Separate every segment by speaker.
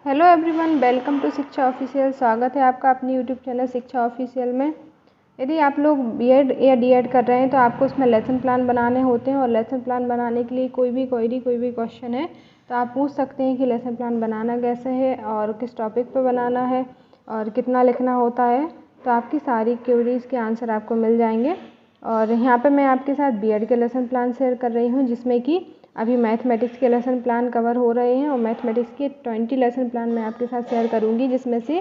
Speaker 1: Hello everyone, welcome to शिक्षा official. स्वागत है आपका अपनी यूट्यूब चैनल शिक्षा ऑफिशियल में। यदि आप लोग बीएड या डीएड कर रहे हैं तो आपको उसमें लेसन प्लान बनाने होते हैं और लेसन प्लान बनाने के लिए कोई भी क्वेश्चन है तो आप पूछ सकते हैं कि लेसन प्लान बनाना कैसे है और किस टॉपिक पर बनाना है और कितना लिखना होता है। तो आपकी सारी क्वेरीज़ के आंसर आपको मिल जाएंगे। और यहाँ पर मैं आपके साथ बीएड के लेसन प्लान शेयर कर रही हूँ, जिसमें कि अभी मैथमेटिक्स के लेसन प्लान कवर हो रहे हैं और मैथमेटिक्स के 20 लेसन प्लान मैं आपके साथ शेयर करूंगी, जिसमें से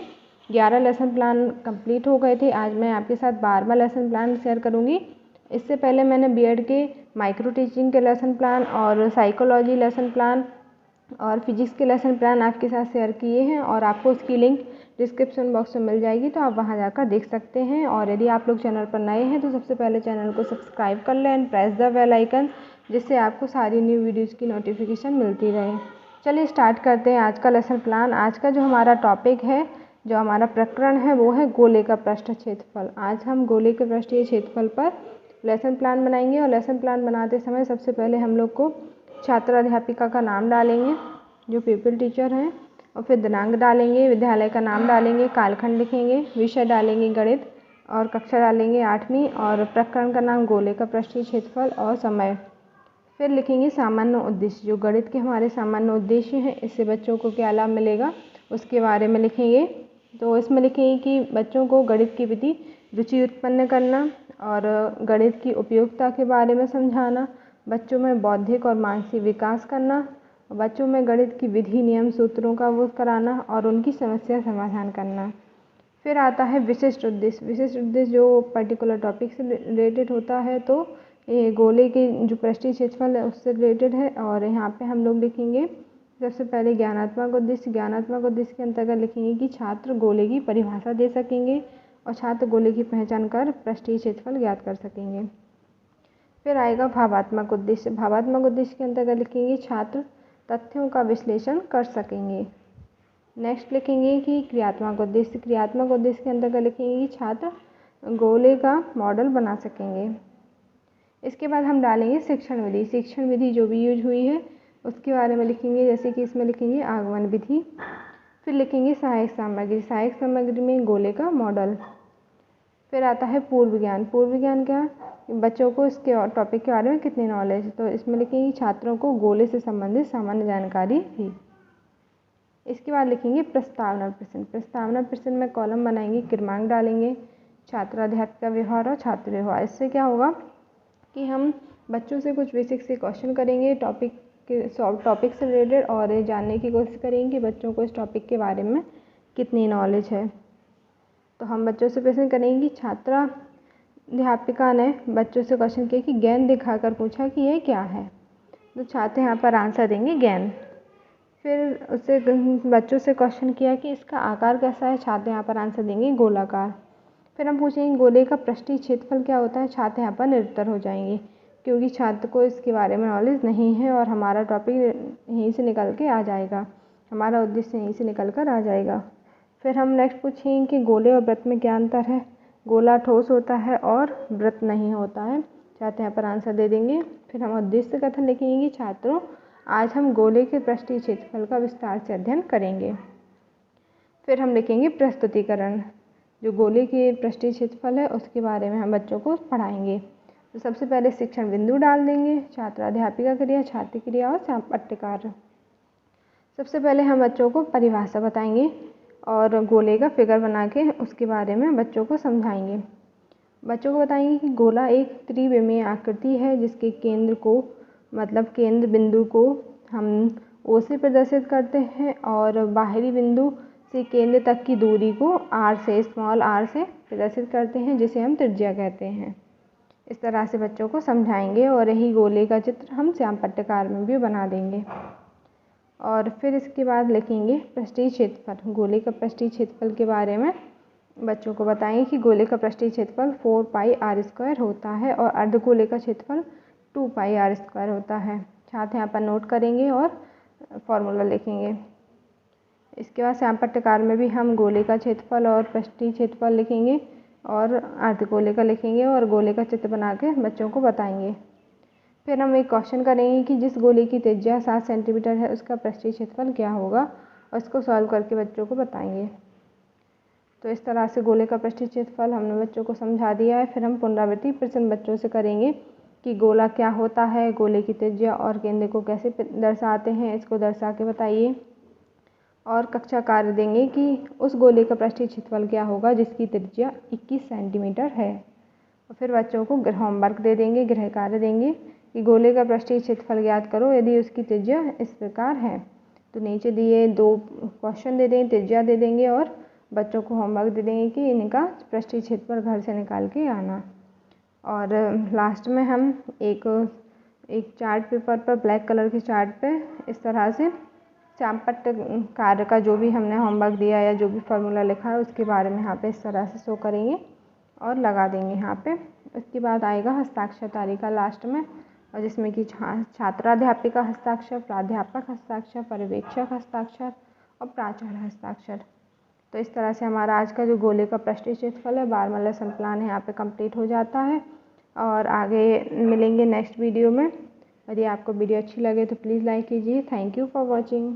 Speaker 1: 11 लेसन प्लान कंप्लीट हो गए थे। आज मैं आपके साथ 12वां लेसन प्लान शेयर करूंगी। इससे पहले मैंने बीएड के माइक्रो टीचिंग के लेसन प्लान और साइकोलॉजी लेसन प्लान और फिजिक्स के लेसन प्लान आपके साथ शेयर किए हैं और आपको उसकी लिंक डिस्क्रिप्शन बॉक्स में मिल जाएगी, तो आप वहां जाकर देख सकते हैं। और यदि आप लोग चैनल पर नए हैं तो सबसे पहले चैनल को सब्सक्राइब कर लें and press the bell icon, जिससे आपको सारी न्यू वीडियोज़ की नोटिफिकेशन मिलती रहे। चलिए स्टार्ट करते हैं आज का लेसन प्लान। आज का जो हमारा टॉपिक है, जो हमारा प्रकरण है, वो है गोले का पृष्ठ क्षेत्रफल। आज हम गोले के पृष्ठीय क्षेत्रफल पर लेसन प्लान बनाएंगे और लेसन प्लान बनाते समय सबसे पहले हम लोग को छात्र अध्यापिका का नाम डालेंगे, जो पीपल टीचर हैं, और फिर दिनांक डालेंगे, विद्यालय का नाम डालेंगे, कालखंड लिखेंगे, विषय डालेंगे गणित और कक्षा डालेंगे 8वीं, और प्रकरण का नाम गोले का पृष्ठीय क्षेत्रफल और समय। फिर लिखेंगे सामान्य उद्देश्य, जो गणित के हमारे सामान्य उद्देश्य हैं, इससे बच्चों को क्या लाभ मिलेगा उसके बारे में लिखेंगे। तो इसमें लिखेंगे कि बच्चों को गणित की प्रति रुचि उत्पन्न करना और गणित की उपयोगिता के बारे में समझाना, बच्चों में बौद्धिक और मानसिक विकास करना, बच्चों में गणित की विधि नियम सूत्रों का बोध कराना और उनकी समस्या समाधान करना। फिर आता है विशिष्ट उद्देश्य। विशिष्ट उद्देश्य जो पर्टिकुलर टॉपिक से रिलेटेड होता है, तो ये गोले के जो पृष्ठीय क्षेत्रफल है उससे रिलेटेड है। और यहाँ पे हम लोग लिखेंगे सबसे पहले ज्ञानात्मक उद्देश्य। ज्ञानात्मक उद्देश्य के अंतर्गत लिखेंगे कि छात्र गोले की परिभाषा दे सकेंगे और छात्र गोले की पहचान कर पृष्ठीय क्षेत्रफल ज्ञात कर सकेंगे। फिर आएगा भावात्मक उद्देश्य। भावात्मक उद्देश्य के अंतर्गत लिखेंगे छात्र तथ्यों का विश्लेषण कर सकेंगे। नेक्स्ट लिखेंगे कि क्रियात्मक उद्देश्य। क्रियात्मक उद्देश्य के अंतर्गत लिखेंगे कि छात्र गोले का मॉडल बना सकेंगे। इसके बाद हम डालेंगे शिक्षण विधि। शिक्षण विधि जो भी यूज हुई है उसके बारे में लिखेंगे, जैसे कि इसमें लिखेंगे आगमन विधि। फिर लिखेंगे सहायक सामग्री। सहायक सामग्री में गोले का मॉडल। फिर आता है पूर्व ज्ञान। पूर्व ज्ञान क्या, बच्चों को इसके टॉपिक के बारे में कितनी नॉलेज है, तो इसमें लिखेंगे छात्रों को गोले से संबंधित सामान्य जानकारी थी। इसके बाद लिखेंगे प्रस्तावना प्रश्न। प्रस्तावना प्रश्न में कॉलम बनाएंगे, क्रमांक डालेंगे, छात्र अध्यापिका व्यवहार और छात्र व्यवहार। इससे क्या होगा कि हम बच्चों से कुछ बेसिक से क्वेश्चन करेंगे टॉपिक से रिलेटेड और ये जानने की कोशिश करेंगे कि बच्चों को इस टॉपिक के बारे में कितनी नॉलेज है। तो हम बच्चों से प्रश्न करेंगे कि छात्रा अध्यापिका ने बच्चों से क्वेश्चन किया कि गेंद दिखाकर पूछा कि ये क्या है, तो छात्र यहाँ पर आंसर देंगे गेंद। फिर उससे बच्चों से क्वेश्चन किया कि इसका आकार कैसा है, छात्र यहाँ पर आंसर देंगे गोलाकार। फिर हम पूछेंगे गोले का पृष्ठीय क्षेत्रफल क्या होता है, छात्र यहाँ पर निरुत्तर हो जाएंगे, क्योंकि छात्र को इसके बारे में नॉलेज नहीं है और हमारा टॉपिक यहीं से निकल के आ जाएगा, हमारा उद्देश्य यहीं से निकल कर आ जाएगा। फिर हम नेक्स्ट पूछेंगे कि गोले और वृत्त में क्या अंतर है। गोला ठोस होता है और वृत्त नहीं होता है, छात्र यहाँ पर आंसर दे देंगे। फिर हम उद्देश्य कथन लिखेंगे कि छात्रों आज हम गोले के पृष्ठीय क्षेत्रफल का विस्तार से अध्ययन करेंगे। फिर हम लिखेंगे प्रस्तुतिकरण। जो गोले के पृष्ठीय क्षेत्रफल है उसके बारे में हम बच्चों को पढ़ाएंगे। तो सबसे पहले शिक्षण बिंदु डाल देंगे, छात्र अध्यापिका क्रिया, छात्र क्रिया और पट्टिकार। सबसे पहले हम बच्चों को परिभाषा बताएंगे और गोले का फिगर बना के उसके बारे में बच्चों को समझाएंगे। बच्चों को बताएंगे कि गोला एक त्रिविमीय आकृति है, जिसके केंद्र को केंद्र बिंदु को हम ओ से प्रदर्शित करते हैं और बाहरी बिंदु से केंद्र तक की दूरी को आर से, स्मॉल आर से प्रदर्शित करते हैं, जिसे हम त्रिज्या कहते हैं। इस तरह से बच्चों को समझाएंगे और यही गोले का चित्र हम श्याम पट्टिकार में भी बना देंगे। और फिर इसके बाद लिखेंगे पृष्ठीय क्षेत्रफल। गोले का पृष्ठीय क्षेत्रफल के बारे में बच्चों को बताएंगे कि गोले का पृष्ठीय क्षेत्रफल 4 पाई आर स्क्वायर होता है और अर्धगोले का क्षेत्रफल 2 पाई आर स्क्वायर होता है। छात्र यहाँ पर नोट करेंगे और फॉर्मूला लिखेंगे। इसके बाद श्याम पट्टिकार में भी हम गोले का क्षेत्रफल और पृष्ठीय क्षेत्रफल लिखेंगे और अर्धगोले का लिखेंगे और गोले का चित्र बना के बच्चों को बताएंगे। फिर हम एक क्वेश्चन करेंगे कि जिस गोले की त्रिज्या 7 सेंटीमीटर है उसका पृष्ठीय क्षेत्रफल क्या होगा, और इसको सॉल्व करके बच्चों को बताएंगे। तो इस तरह से गोले का पृष्ठीय क्षेत्रफल हमने बच्चों को समझा दिया है। फिर हम पुनरावृत्ति प्रश्न बच्चों से करेंगे कि गोला क्या होता है, गोले की त्रिज्या और केंद्र को कैसे दर्शाते हैं, इसको दर्शा के बताइए। और कक्षा कार्य देंगे कि उस गोले का पृष्ठीय क्षेत्रफल क्या होगा जिसकी त्रिज्या 21 सेंटीमीटर है। और फिर बच्चों को होमवर्क दे देंगे, गृह कार्य देंगे कि गोले का पृष्ठीय क्षेत्रफल ज्ञात करो यदि उसकी त्रिज्या इस प्रकार है। तो नीचे दिए 2 क्वेश्चन दे देंगे, त्रिज्या दे देंगे और बच्चों को होमवर्क दे देंगे कि इनका पृष्ठीय क्षेत्रफल घर से निकाल के आना। और लास्ट में हम एक चार्ट पेपर पर, ब्लैक कलर के चार्ट पे इस तरह से चांपट कार्य का जो भी हमने होमवर्क दिया या जो भी फार्मूला लिखा है उसके बारे में यहाँ पे इस तरह से शो करेंगे और लगा देंगे यहाँ पे। उसके बाद आएगा हस्ताक्षर तालिका लास्ट में, और जिसमें कि छात्राध्यापिका हस्ताक्षर, प्राध्यापक हस्ताक्षर, पर्यवेक्षक हस्ताक्षर और प्राचार्य हस्ताक्षर। तो इस तरह से हमारा आज का जो गोले का पृष्ठीय क्षेत्रफल है 12वां लेसन प्लान है यहाँ पे कंप्लीट हो जाता है। और आगे मिलेंगे नेक्स्ट वीडियो में। यदि आपको वीडियो अच्छी लगे तो प्लीज़ लाइक कीजिए। Thank you for watching.